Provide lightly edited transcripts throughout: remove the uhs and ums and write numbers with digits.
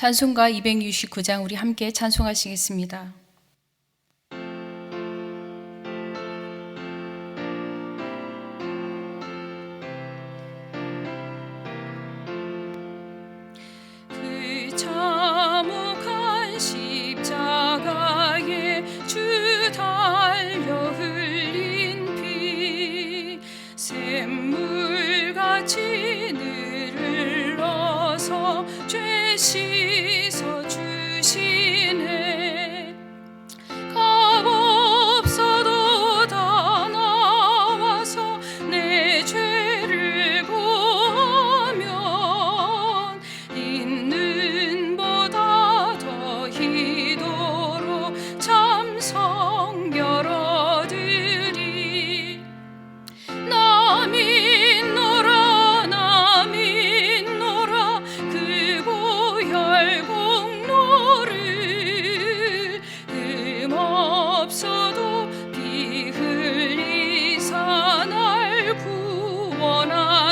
찬송가 269장 우리 함께 찬송하시겠습니다. 그 참혹한 십자가에 주 달려 흘린 피 샘물같이 늘어서 죄 씻어 주시네. 값없어도 다 나와서 내 죄를 보면 있는 보다 더 희도로 참 성결 얻으리. 나 믿노라 나 믿노라 그 보혈 공로를 흠없어도 피 흘리사 날 구원하셨네.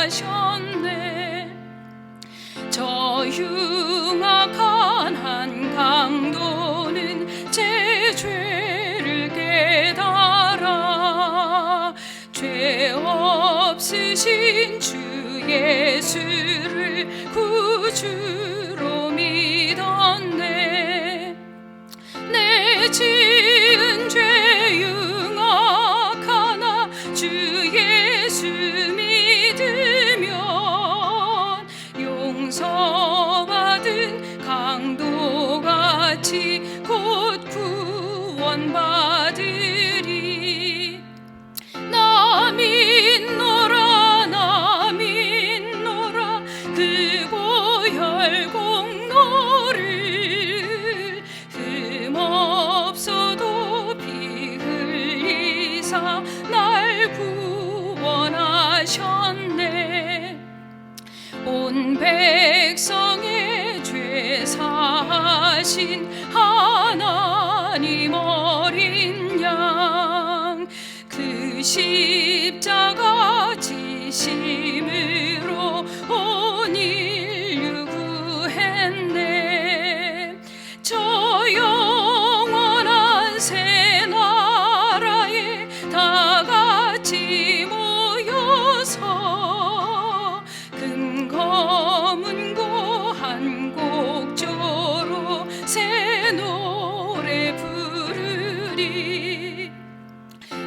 저 흉악한 한 강도는 제 죄를 깨달아 죄 없으신 주 예수를 구주로 믿었네. 내 지은 죄 흉악하나 주 예수 믿으면 용서받은 강도같이 곧 구원받으리. 나 믿노라 나 믿노라 그 보혈 공로를 흠없어도 피 흘리사 날 구원하셨네. 온 백성의 죄 사하신 하나님 어린 양 그 십자가 지심으로 온 인류 구했네. 저 영원한 새 나라에 다 같이 모여서 금검은고 한 곡조로 새 노래 부르리.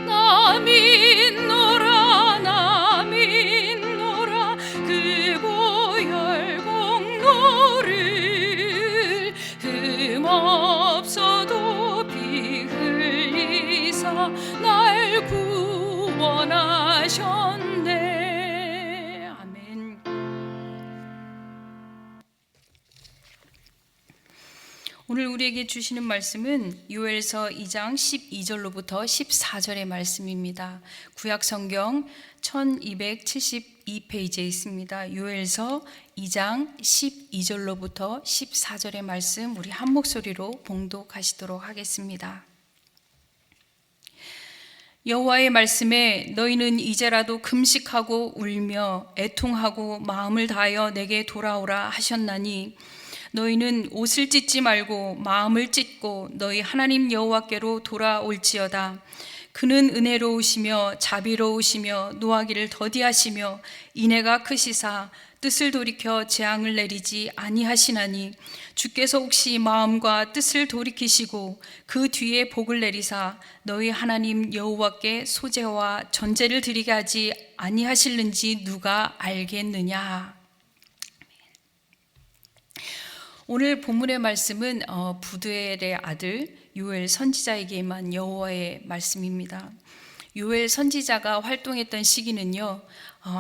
나 믿노라 나 믿노라 그 보혈 공로를 흠없어도 피 흘리사 날 구원하셨네. 아멘. 오늘 우리에게 주시는 말씀은 요엘서 2장 12절로부터 14절의 말씀입니다. 구약 성경 1272페이지에 있습니다. 요엘서 2장 12절로부터 14절의 말씀 우리 한 목소리로 봉독하시도록 하겠습니다. 여호와의 말씀에 너희는 이제라도 금식하고 울며 애통하고 마음을 다하여 내게 돌아오라 하셨나니 너희는 옷을 찢지 말고 마음을 찢고 너희 하나님 여호와께로 돌아올지어다. 그는 은혜로우시며 자비로우시며 노하기를 더디하시며 인애가 크시사 뜻을 돌이켜 재앙을 내리지 아니하시나니 주께서 혹시 마음과 뜻을 돌이키시고 그 뒤에 복을 내리사 너희 하나님 여호와께 소제와 전제를 드리게 하지 아니하실는지 누가 알겠느냐. 오늘 본문의 말씀은 부두엘의 아들 요엘 선지자에게만 여호와의 말씀입니다. 요엘 선지자가 활동했던 시기는요,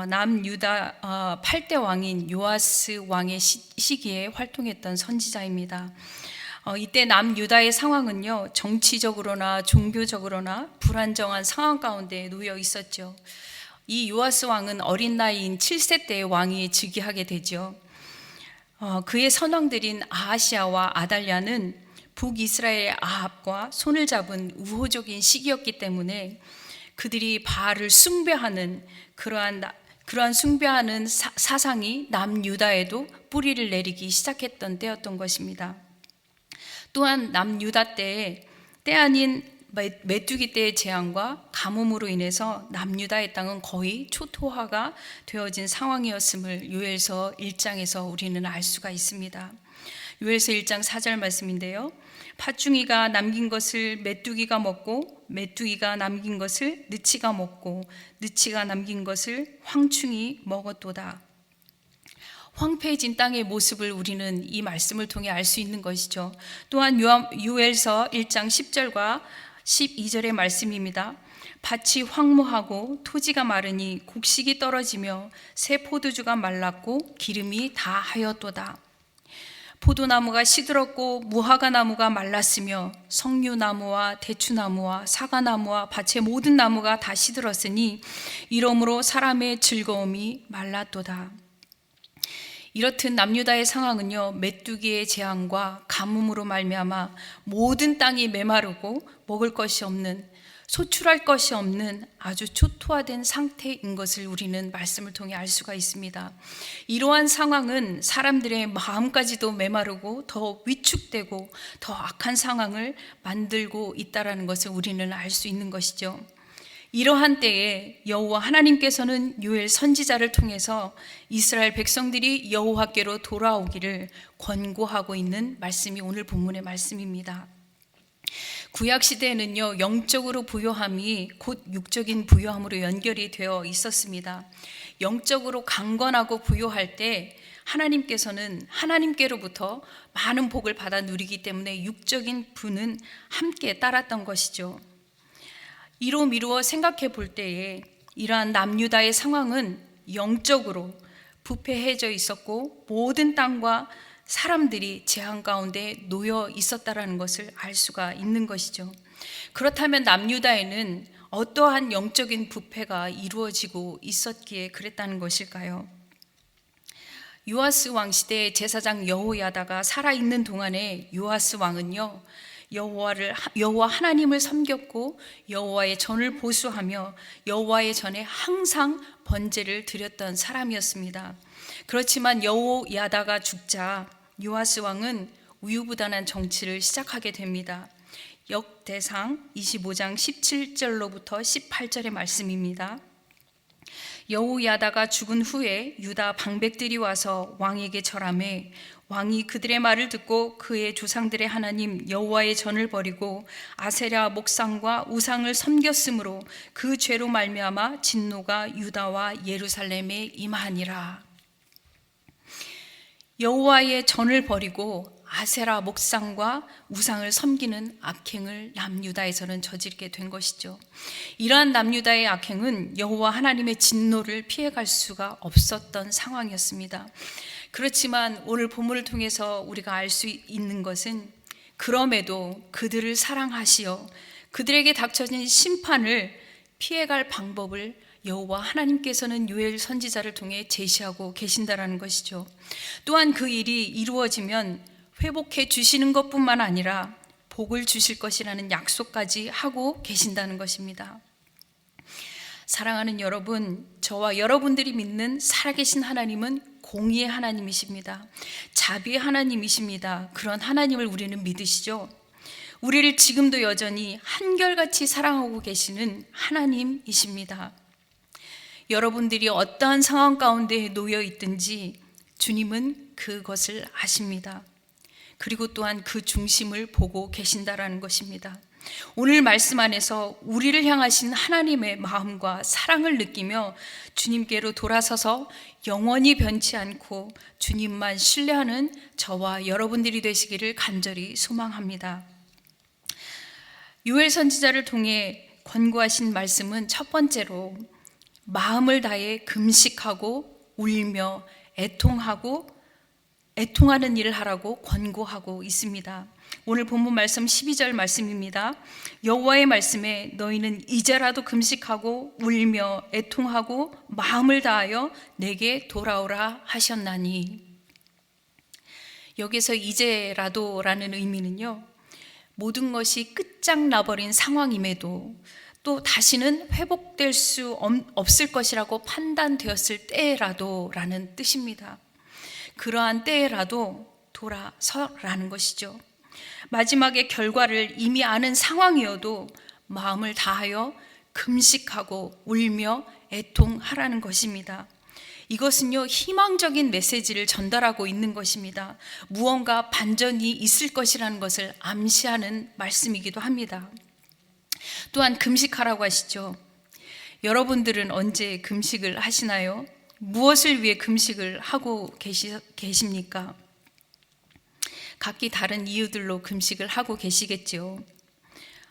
남유다 8대 왕인 요아스 왕의 시기에 활동했던 선지자입니다. 이때 남유다의 상황은요, 정치적으로나 종교적으로나 불안정한 상황 가운데 놓여 있었죠. 이 요아스 왕은 어린 나이인 7세 때의 왕이 즉위하게 되죠. 그의 선왕들인 아하시아와 아달랴는 북이스라엘 아합과 손을 잡은 우호적인 시기였기 때문에 그들이 바알을 숭배하는 그러한 그러한 숭배하는 사상이 남유다에도 뿌리를 내리기 시작했던 때였던 것입니다. 또한 남유다 때에 때 아닌 메뚜기 때의 재앙과 가뭄으로 인해서 남유다의 땅은 거의 초토화가 되어진 상황이었음을 요엘서 1장에서 우리는 알 수가 있습니다. 요엘서 1장 4절 말씀인데요. 팥중이가 남긴 것을 메뚜기가 먹고 메뚜기가 남긴 것을 느치가 먹고 느치가 남긴 것을 황충이 먹었도다. 황폐해진 땅의 모습을 우리는 이 말씀을 통해 알 수 있는 것이죠. 또한 요엘서 1장 10절과 12절의 말씀입니다. 밭이 황무하고 토지가 마르니 곡식이 떨어지며 새 포도주가 말랐고 기름이 다 하였도다. 포도나무가 시들었고 무화과나무가 말랐으며 석류나무와 대추나무와 사과나무와 밭의 모든 나무가 다 시들었으니 이러므로 사람의 즐거움이 말랐도다. 이렇듯 남유다의 상황은요, 메뚜기의 재앙과 가뭄으로 말미암아 모든 땅이 메마르고 먹을 것이 없는, 소출할 것이 없는 아주 초토화된 상태인 것을 우리는 말씀을 통해 알 수가 있습니다. 이러한 상황은 사람들의 마음까지도 메마르고 더 위축되고 더 악한 상황을 만들고 있다는 것을 우리는 알 수 있는 것이죠. 이러한 때에 여호와 하나님께서는 요엘 선지자를 통해서 이스라엘 백성들이 여호와께로 돌아오기를 권고하고 있는 말씀이 오늘 본문의 말씀입니다. 구약 시대에는요, 영적으로 부요함이 곧 육적인 부요함으로 연결이 되어 있었습니다. 영적으로 강건하고 부요할 때 하나님께서는 하나님께로부터 많은 복을 받아 누리기 때문에 육적인 부는 함께 따랐던 것이죠. 이로 미루어 생각해 볼 때에 이러한 남유다의 상황은 영적으로 부패해져 있었고 모든 땅과 사람들이 재앙 가운데 놓여 있었다라는 것을 알 수가 있는 것이죠. 그렇다면 남유다에는 어떠한 영적인 부패가 이루어지고 있었기에 그랬다는 것일까요? 요아스 왕 시대의 제사장 여호야다가 살아있는 동안에 요아스 왕은요, 여호와 하나님을 섬겼고 여호와의 전을 보수하며 여호와의 전에 항상 번제를 드렸던 사람이었습니다. 그렇지만 여호야다가 죽자 요아스 왕은 우유부단한 정치를 시작하게 됩니다. 역대상 25장 17절로부터 18절의 말씀입니다. 여호야다가 죽은 후에 유다 방백들이 와서 왕에게 절하매 왕이 그들의 말을 듣고 그의 조상들의 하나님 여호와의 전을 버리고 아세라 목상과 우상을 섬겼으므로 그 죄로 말미암아 진노가 유다와 예루살렘에 임하니라. 여호와의 전을 버리고 아세라 목상과 우상을 섬기는 악행을 남유다에서는 저지르게 된 것이죠. 이러한 남유다의 악행은 여호와 하나님의 진노를 피해갈 수가 없었던 상황이었습니다. 그렇지만 오늘 본문을 통해서 우리가 알 수 있는 것은 그럼에도 그들을 사랑하시어 그들에게 닥쳐진 심판을 피해갈 방법을 여호와 하나님께서는 요엘 선지자를 통해 제시하고 계신다라는 것이죠. 또한 그 일이 이루어지면 회복해 주시는 것뿐만 아니라 복을 주실 것이라는 약속까지 하고 계신다는 것입니다. 사랑하는 여러분, 저와 여러분들이 믿는 살아계신 하나님은 공의의 하나님이십니다. 자비의 하나님이십니다. 그런 하나님을 우리는 믿으시죠? 우리를 지금도 여전히 한결같이 사랑하고 계시는 하나님이십니다. 여러분들이 어떠한 상황 가운데 놓여 있든지 주님은 그것을 아십니다. 그리고 또한 그 중심을 보고 계신다라는 것입니다. 오늘 말씀 안에서 우리를 향하신 하나님의 마음과 사랑을 느끼며 주님께로 돌아서서 영원히 변치 않고 주님만 신뢰하는 저와 여러분들이 되시기를 간절히 소망합니다. 요엘 선지자를 통해 권고하신 말씀은 첫 번째로 마음을 다해 금식하고 울며 애통하는 일을 하라고 권고하고 있습니다. 오늘 본문 말씀 12절 말씀입니다. 여호와의 말씀에 너희는 이제라도 금식하고 울며 애통하고 마음을 다하여 내게 돌아오라 하셨나니. 여기서 이제라도라는 의미는요, 모든 것이 끝장나버린 상황임에도 또 다시는 회복될 수 없을 것이라고 판단되었을 때라도 라는 뜻입니다. 그러한 때라도 돌아서라는 것이죠. 마지막의 결과를 이미 아는 상황이어도 마음을 다하여 금식하고 울며 애통하라는 것입니다. 이것은요, 희망적인 메시지를 전달하고 있는 것입니다. 무언가 반전이 있을 것이라는 것을 암시하는 말씀이기도 합니다. 또한 금식하라고 하시죠. 여러분들은 언제 금식을 하시나요? 무엇을 위해 금식을 하고 계십니까? 각기 다른 이유들로 금식을 하고 계시겠죠.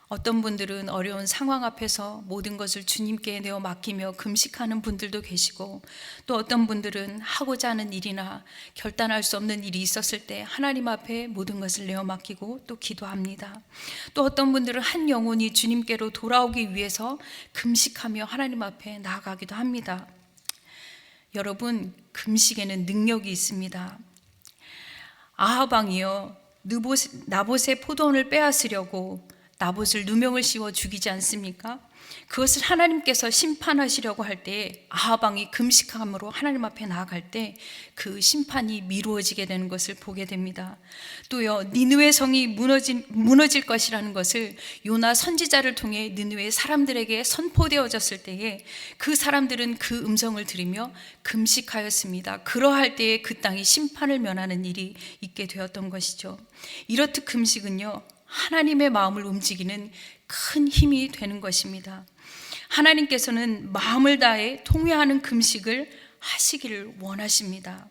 어떤 분들은 어려운 상황 앞에서 모든 것을 주님께 내어 맡기며 금식하는 분들도 계시고, 또 어떤 분들은 하고자 하는 일이나 결단할 수 없는 일이 있었을 때 하나님 앞에 모든 것을 내어 맡기고 또 기도합니다. 또 어떤 분들은 한 영혼이 주님께로 돌아오기 위해서 금식하며 하나님 앞에 나아가기도 합니다. 여러분, 금식에는 능력이 있습니다. 아합 왕이요, 나봇의 포도원을 빼앗으려고 나봇을 누명을 씌워 죽이지 않습니까? 그것을 하나님께서 심판하시려고 할 때 아합 왕이 금식함으로 하나님 앞에 나아갈 때 그 심판이 미루어지게 되는 것을 보게 됩니다. 또요, 니느웨 성이 무너질 것이라는 것을 요나 선지자를 통해 니느웨 사람들에게 선포되어졌을 때에 그 사람들은 그 음성을 들으며 금식하였습니다. 그러할 때에 그 땅이 심판을 면하는 일이 있게 되었던 것이죠. 이렇듯 금식은요, 하나님의 마음을 움직이는 큰 힘이 되는 것입니다. 하나님께서는 마음을 다해 통회하는 금식을 하시기를 원하십니다.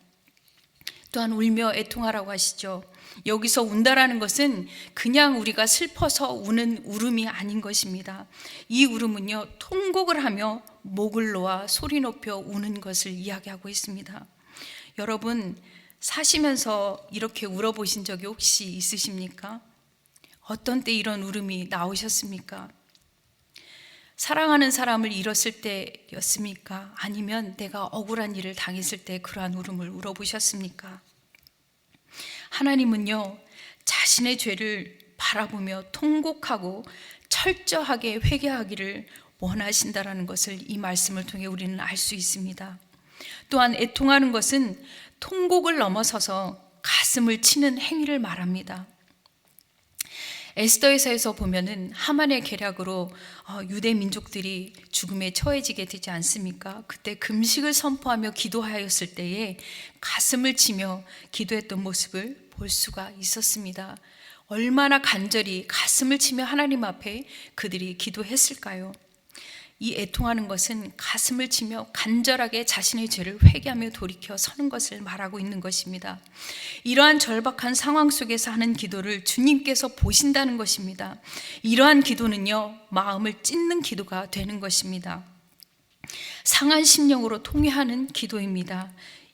또한 울며 애통하라고 하시죠. 여기서 운다라는 것은 그냥 우리가 슬퍼서 우는 울음이 아닌 것입니다. 이 울음은요, 통곡을 하며 목을 놓아 소리 높여 우는 것을 이야기하고 있습니다. 여러분, 사시면서 이렇게 울어보신 적이 혹시 있으십니까? 어떤 때 이런 울음이 나오셨습니까? 사랑하는 사람을 잃었을 때였습니까? 아니면 내가 억울한 일을 당했을 때 그러한 울음을 울어보셨습니까? 하나님은요, 자신의 죄를 바라보며 통곡하고 철저하게 회개하기를 원하신다라는 것을 이 말씀을 통해 우리는 알 수 있습니다. 또한 애통하는 것은 통곡을 넘어서서 가슴을 치는 행위를 말합니다. 에스더에서에서 보면은 하만의 계략으로 유대 민족들이 죽음에 처해지게 되지 않습니까? 그때 금식을 선포하며 기도하였을 때에 가슴을 치며 기도했던 모습을 볼 수가 있었습니다. 얼마나 간절히 가슴을 치며 하나님 앞에 그들이 기도했을까요? 이 애통하는 것은 가슴을 치며 간절하게 자신의 죄를 회개하며 돌이켜 서는 것을 말하고 있는 것입니다. 이러한 절박한 상황 속에서 하는 기도를 주님께서 보신다는 것입니다. 이러한 기도는요, 마음을 찢는 기도가 되는 것입니다. 상한 심령으로 통회하는 기도입니다.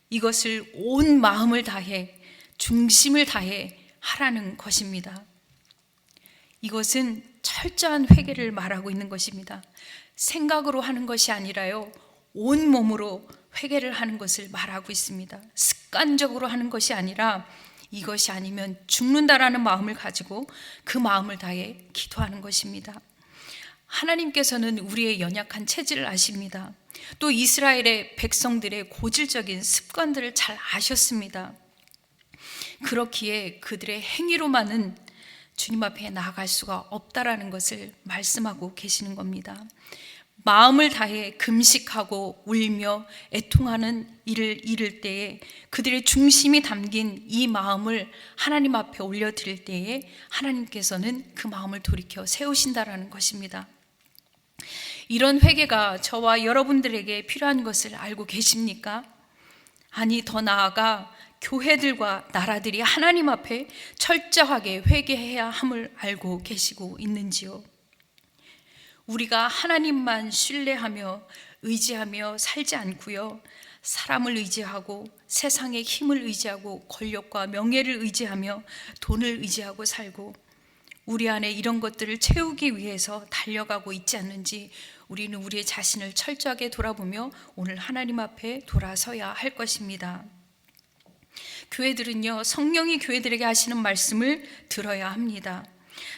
이것을 온 마음을 다해, 중심을 다해 하라는 것입니다. 이것은 철저한 회개를 말하고 있는 것입니다. 생각으로 하는 것이 아니라요, 온 몸으로 회개를 하는 것을 말하고 있습니다. 습관적으로 하는 것이 아니라 이것이 아니면 죽는다라는 마음을 가지고 그 마음을 다해 기도하는 것입니다. 하나님께서는 우리의 연약한 체질을 아십니다. 또 이스라엘의 백성들의 고질적인 습관들을 잘 아셨습니다. 그렇기에 그들의 행위로만은 주님 앞에 나아갈 수가 없다라는 것을 말씀하고 계시는 겁니다. 마음을 다해 금식하고 울며 애통하는 일을 이룰 때에 그들의 중심이 담긴 이 마음을 하나님 앞에 올려드릴 때에 하나님께서는 그 마음을 돌이켜 세우신다라는 것입니다. 이런 회개가 저와 여러분들에게 필요한 것을 알고 계십니까? 아니, 더 나아가 교회들과 나라들이 하나님 앞에 철저하게 회개해야 함을 알고 계시고 있는지요? 우리가 하나님만 신뢰하며 의지하며 살지 않고요, 사람을 의지하고 세상의 힘을 의지하고 권력과 명예를 의지하며 돈을 의지하고 살고 우리 안에 이런 것들을 채우기 위해서 달려가고 있지 않는지 우리는 우리의 자신을 철저하게 돌아보며 오늘 하나님 앞에 돌아서야 할 것입니다. 교회들은요, 성령이 교회들에게 하시는 말씀을 들어야 합니다.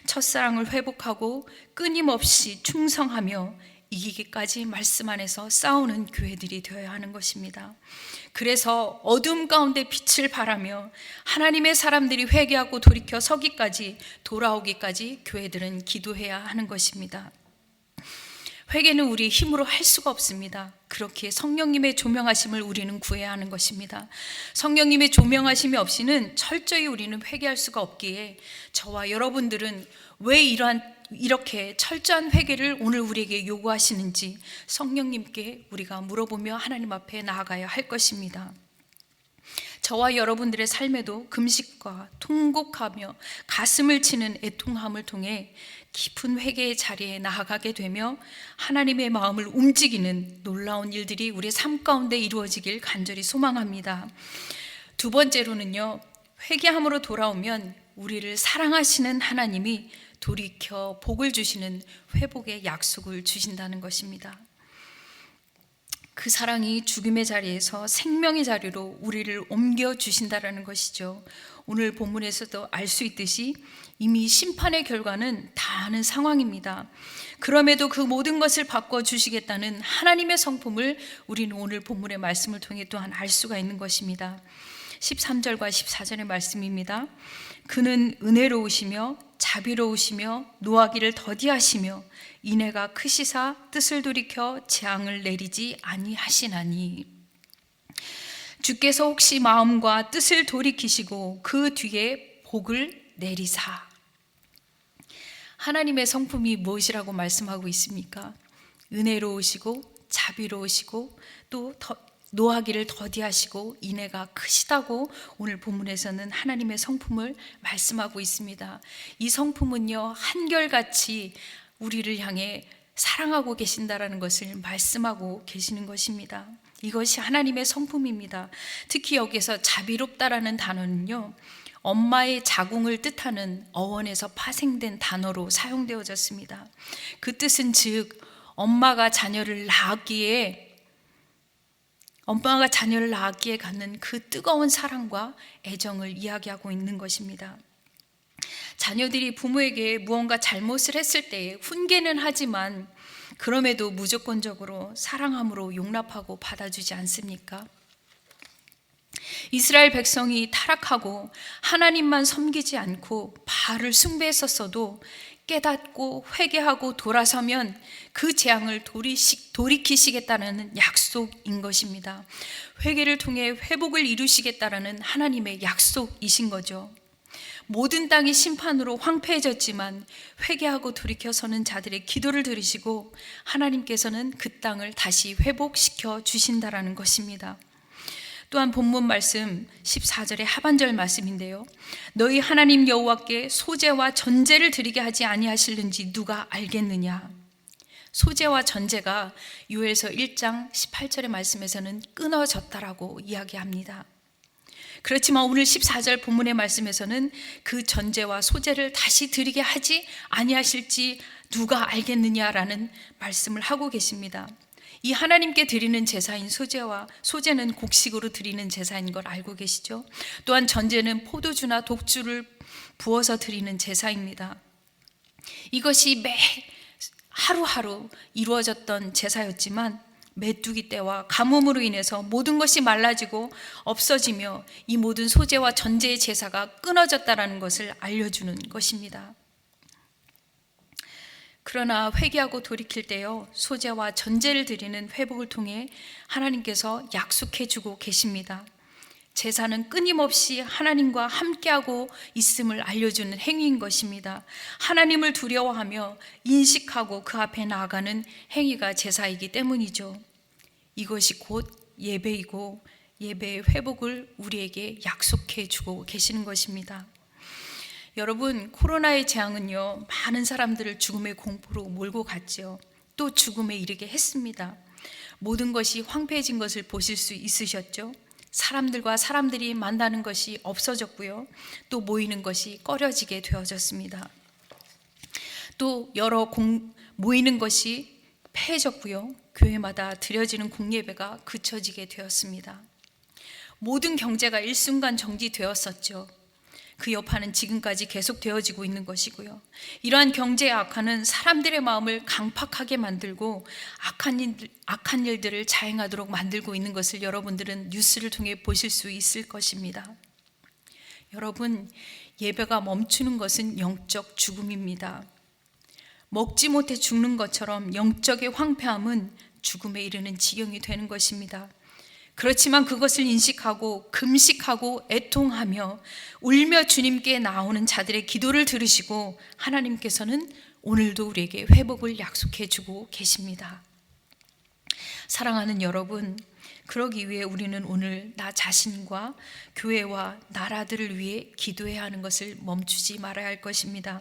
첫사랑을 회복하고 끊임없이 충성하며 이기기까지 말씀 안에서 싸우는 교회들이 되어야 하는 것입니다. 그래서 어둠 가운데 빛을 발하며 하나님의 사람들이 회개하고 돌이켜 서기까지, 돌아오기까지 교회들은 기도해야 하는 것입니다. 회개는 우리 힘으로 할 수가 없습니다. 그렇기에 성령님의 조명하심을 우리는 구해야 하는 것입니다. 성령님의 조명하심이 없이는 철저히 우리는 회개할 수가 없기에 저와 여러분들은 왜 이렇게 철저한 회개를 오늘 우리에게 요구하시는지 성령님께 우리가 물어보며 하나님 앞에 나아가야 할 것입니다. 저와 여러분들의 삶에도 금식과 통곡하며 가슴을 치는 애통함을 통해 깊은 회개의 자리에 나아가게 되며 하나님의 마음을 움직이는 놀라운 일들이 우리의 삶 가운데 이루어지길 간절히 소망합니다. 두 번째로는요, 회개함으로 돌아오면 우리를 사랑하시는 하나님이 돌이켜 복을 주시는 회복의 약속을 주신다는 것입니다. 그 사랑이 죽음의 자리에서 생명의 자리로 우리를 옮겨 주신다라는 것이죠. 오늘 본문에서도 알 수 있듯이 이미 심판의 결과는 다 아는 상황입니다. 그럼에도 그 모든 것을 바꿔주시겠다는 하나님의 성품을 우리는 오늘 본문의 말씀을 통해 또한 알 수가 있는 것입니다. 13절과 14절의 말씀입니다. 그는 은혜로우시며 자비로우시며 노하기를 더디하시며 인애가 크시사 뜻을 돌이켜 재앙을 내리지 아니하시나니, 주께서 혹시 마음과 뜻을 돌이키시고 그 뒤에 복을 내리사. 하나님의 성품이 무엇이라고 말씀하고 있습니까? 은혜로우시고 자비로우시고 또 노하기를 더디하시고 인애가 크시다고 오늘 본문에서는 하나님의 성품을 말씀하고 있습니다. 이 성품은요, 한결같이 우리를 향해 사랑하고 계신다라는 것을 말씀하고 계시는 것입니다. 이것이 하나님의 성품입니다. 특히 여기서 자비롭다라는 단어는요, 엄마의 자궁을 뜻하는 어원에서 파생된 단어로 사용되어졌습니다. 그 뜻은 즉 엄마가 자녀를 낳았기에 갖는 그 뜨거운 사랑과 애정을 이야기하고 있는 것입니다. 자녀들이 부모에게 무언가 잘못을 했을 때 훈계는 하지만 그럼에도 무조건적으로 사랑함으로 용납하고 받아주지 않습니까? 이스라엘 백성이 타락하고 하나님만 섬기지 않고 바알을 숭배했었어도 깨닫고 회개하고 돌아서면 그 재앙을 돌이키시겠다는 약속인 것입니다. 회개를 통해 회복을 이루시겠다는 하나님의 약속이신 거죠. 모든 땅이 심판으로 황폐해졌지만 회개하고 돌이켜서는 자들의 기도를 들으시고 하나님께서는 그 땅을 다시 회복시켜 주신다라는 것입니다. 또한 본문 말씀 14절의 하반절 말씀인데요, 너희 하나님 여호와께 소제와 전제를 드리게 하지 아니하실는지 누가 알겠느냐. 소제와 전제가 요엘서 1장 18절의 말씀에서는 끊어졌다라고 이야기합니다. 그렇지만 오늘 14절 본문의 말씀에서는 그 전제와 소제를 다시 드리게 하지 아니하실지 누가 알겠느냐라는 말씀을 하고 계십니다. 이 하나님께 드리는 제사인 소제는 곡식으로 드리는 제사인 걸 알고 계시죠? 또한 전제는 포도주나 독주를 부어서 드리는 제사입니다. 이것이 매 하루하루 이루어졌던 제사였지만 메뚜기 떼와 가뭄으로 인해서 모든 것이 말라지고 없어지며 이 모든 소제와 전제의 제사가 끊어졌다라는 것을 알려주는 것입니다. 그러나 회개하고 돌이킬 때요, 소제와 전제를 드리는 회복을 통해 하나님께서 약속해 주고 계십니다. 제사는 끊임없이 하나님과 함께하고 있음을 알려주는 행위인 것입니다. 하나님을 두려워하며 인식하고 그 앞에 나아가는 행위가 제사이기 때문이죠. 이것이 곧 예배이고 예배의 회복을 우리에게 약속해 주고 계시는 것입니다. 여러분, 코로나의 재앙은요, 많은 사람들을 죽음의 공포로 몰고 갔죠. 또 죽음에 이르게 했습니다. 모든 것이 황폐해진 것을 보실 수 있으셨죠? 사람들과 사람들이 만나는 것이 없어졌고요, 또 모이는 것이 꺼려지게 되어졌습니다. 또 모이는 것이 폐해졌고요, 교회마다 드려지는 공예배가 그쳐지게 되었습니다. 모든 경제가 일순간 정지되었었죠. 그 여파는 지금까지 계속 되어지고 있는 것이고요. 이러한 경제의 악화는 사람들의 마음을 강팍하게 만들고 악한 일들을 자행하도록 만들고 있는 것을 여러분들은 뉴스를 통해 보실 수 있을 것입니다. 여러분, 예배가 멈추는 것은 영적 죽음입니다. 먹지 못해 죽는 것처럼 영적의 황폐함은 죽음에 이르는 지경이 되는 것입니다. 그렇지만 그것을 인식하고 금식하고 애통하며 울며 주님께 나오는 자들의 기도를 들으시고 하나님께서는 오늘도 우리에게 회복을 약속해 주고 계십니다. 사랑하는 여러분, 그러기 위해 우리는 오늘 나 자신과 교회와 나라들을 위해 기도해야 하는 것을 멈추지 말아야 할 것입니다.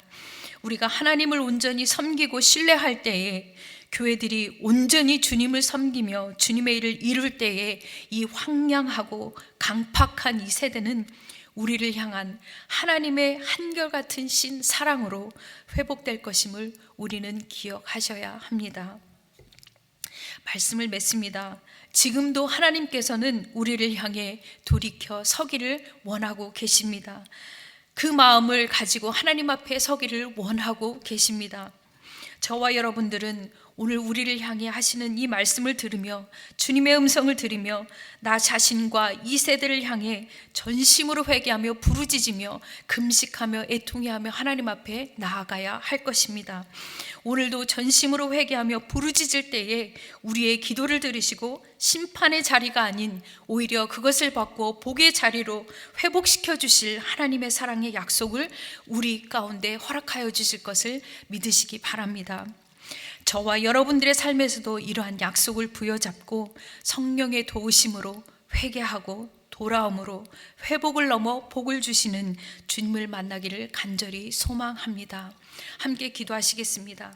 우리가 하나님을 온전히 섬기고 신뢰할 때에, 교회들이 온전히 주님을 섬기며 주님의 일을 이룰 때에 이 황량하고 강팍한 이 세대는 우리를 향한 하나님의 한결같은 신 사랑으로 회복될 것임을 우리는 기억하셔야 합니다. 말씀을 맺습니다. 지금도 하나님께서는 우리를 향해 돌이켜 서기를 원하고 계십니다. 그 마음을 가지고 하나님 앞에 서기를 원하고 계십니다. 저와 여러분들은 오늘 우리를 향해 하시는 이 말씀을 들으며 주님의 음성을 들으며 나 자신과 이 세대를 향해 전심으로 회개하며 부르짖으며 금식하며 애통해하며 하나님 앞에 나아가야 할 것입니다. 오늘도 전심으로 회개하며 부르짖을 때에 우리의 기도를 들으시고 심판의 자리가 아닌 오히려 그것을 받고 복의 자리로 회복시켜 주실 하나님의 사랑의 약속을 우리 가운데 허락하여 주실 것을 믿으시기 바랍니다. 저와 여러분들의 삶에서도 이러한 약속을 부여잡고 성령의 도우심으로 회개하고 돌아옴으로 회복을 넘어 복을 주시는 주님을 만나기를 간절히 소망합니다. 함께 기도하시겠습니다.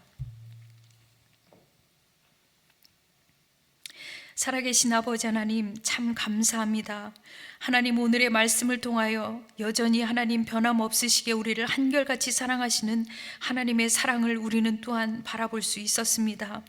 살아계신 아버지 하나님, 참 감사합니다. 하나님, 오늘의 말씀을 통하여 여전히 하나님 변함없으시게 우리를 한결같이 사랑하시는 하나님의 사랑을 우리는 또한 바라볼 수 있었습니다.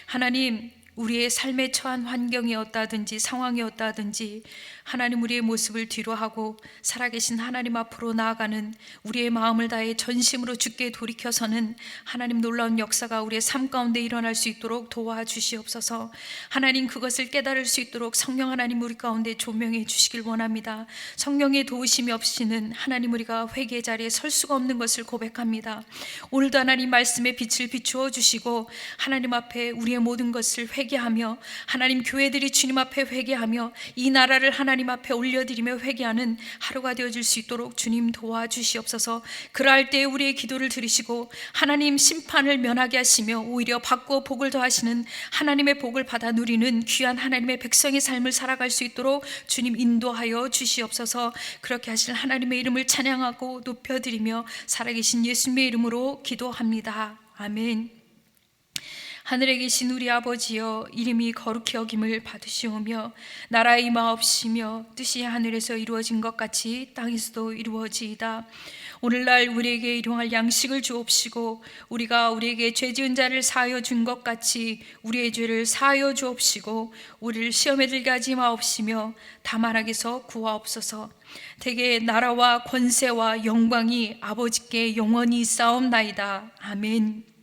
하나님, 우리의 삶에 처한 환경이 어떠하든지 상황이 어떠하든지 하나님, 우리의 모습을 뒤로하고 살아계신 하나님 앞으로 나아가는 우리의 마음을 다해 전심으로 주께 돌이켜서는 하나님, 놀라운 역사가 우리의 삶 가운데 일어날 수 있도록 도와주시옵소서. 하나님, 그것을 깨달을 수 있도록 성령 하나님 우리 가운데 조명해 주시길 원합니다. 성령의 도우심이 없이는 하나님, 우리가 회개의 자리에 설 수가 없는 것을 고백합니다. 오늘도 하나님 말씀의 빛을 비추어 주시고 하나님 앞에 우리의 모든 것을 회개하며 하나님, 교회들이 주님 앞에 회개하며 이 나라를 하나님 앞에 올려드리며 회개하는 하루가 되어줄 수 있도록 주님 도와주시옵소서. 그러할 때 우리의 기도를 들으시고 하나님, 심판을 면하게 하시며 오히려 받고 복을 더하시는 하나님의 복을 받아 누리는 귀한 하나님의 백성의 삶을 살아갈 수 있도록 주님 인도하여 주시옵소서. 그렇게 하실 하나님의 이름을 찬양하고 높여드리며 살아계신 예수님의 이름으로 기도합니다. 아멘. 하늘에 계신 우리 아버지여, 이름이 거룩히 여김을 받으시오며 나라의 임하옵시며 뜻이 하늘에서 이루어진 것 같이 땅에서도 이루어지이다. 오늘날 우리에게 일용할 양식을 주옵시고 우리가 우리에게 죄 지은 자를 사하여 준 것 같이 우리의 죄를 사하여 주옵시고 우리를 시험에 들게 하지 마옵시며 다만 악에서 구하옵소서. 대개 나라와 권세와 영광이 아버지께 영원히 있사옵나이다. 아멘.